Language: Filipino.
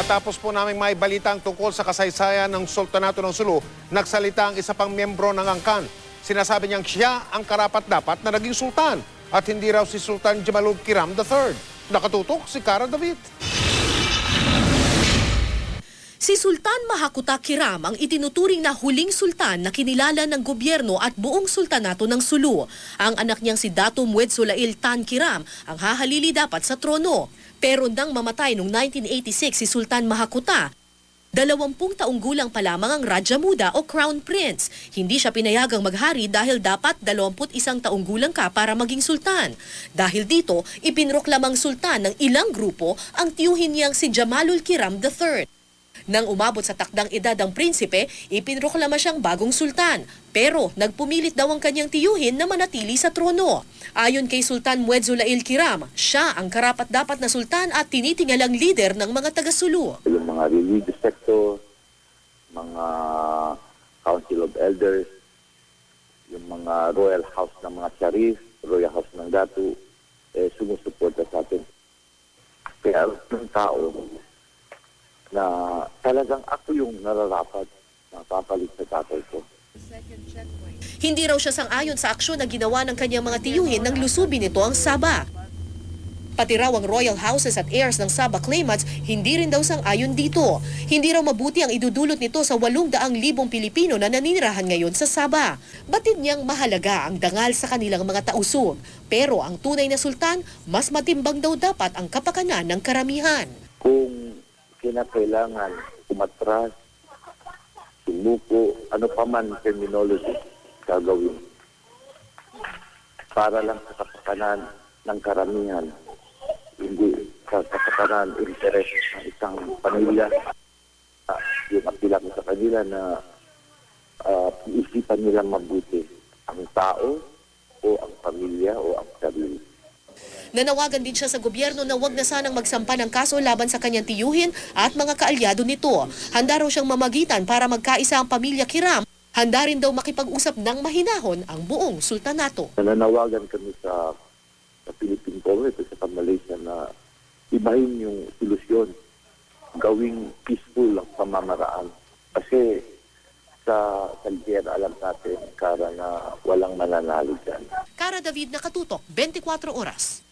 Matapos po naming may balitang tungkol sa kasaysayan ng Sultanato ng Sulu, nagsalita ang isa pang miyembro ng angkan. Sinasabi niyang siya ang karapat-dapat na naging sultan at hindi raw si Sultan Jamalud Kiram III. Nakatutok si Cara David. Si Sultan Mahakuta Kiram ang itinuturing na huling sultan na kinilala ng gobyerno at buong sultanato ng Sulu. Ang anak niyang si Dato Mued Sulail Tan Kiram ang hahalili dapat sa trono. Pero nang mamatay noong 1986 si Sultan Mahakuta, 20 taong gulang pa lamang ang Raja Muda o Crown Prince. Hindi siya pinayagang maghari dahil dapat 21 taong gulang ka para maging sultan. Dahil dito, ipinroklamang sultan ng ilang grupo ang tiyuhin niyang si Jamalul Kiram III. Nang umabot sa takdang edad ang prinsipe, ipinroklama siyang bagong sultan. Pero nagpumilit daw ang kanyang tiyuhin na manatili sa trono. Ayon kay Sultan Mued Sulail Kiram, siya ang karapat-dapat na sultan at tinitingalang leader ng mga taga-Sulu. Yung mga religious sector, mga council of elders, yung mga royal house ng mga sharif, royal house ng datu, sumusuporta sa atin. Kaya ng tao na talagang ako yung nararapat na papalit sa tatay ko. Hindi raw siya sang-ayon sa aksyon na ginawa ng kanyang mga tiyuhin nang lusubin nito ang Sabah. Pati raw ang royal houses at heirs ng Sabah claimants hindi rin daw sang-ayon dito. Hindi raw mabuti ang idudulot nito sa 800,000 Pilipino na naninirahan ngayon sa Sabah. Batid niyang mahalaga ang dangal sa kanilang mga tausog. Pero ang tunay na sultan, mas matimbang daw dapat ang kapakanan ng karamihan. Kung kinakailangan umatras, sumuko, ano pa man terminology gagawin para lang sa kapakanan ng karamihan, hindi sa kapakanan interes ng isang pamilya. Yung apila ko sa kanila na iisipan nila mabuti ang tao o ang pamilya o ang sarili. Nanawagan din siya sa gobyerno na wag na sanang magsampa ng kaso laban sa kanyang tiyuhin at mga kaalyado nito. Handa raw siyang mamagitan para magkaisa ang pamilya Kiram. Handa rin daw makipag-usap ng mahinahon ang buong sultanato. Nananawagan kami sa Philippine Congress at sa Malaysia na ibahin yung solusyon, gawing peaceful ang pamamaraan. Kasi sa Saldiera alam natin, Cara, na walang mananalo dyan. Cara David, Nakatutok, 24 Oras.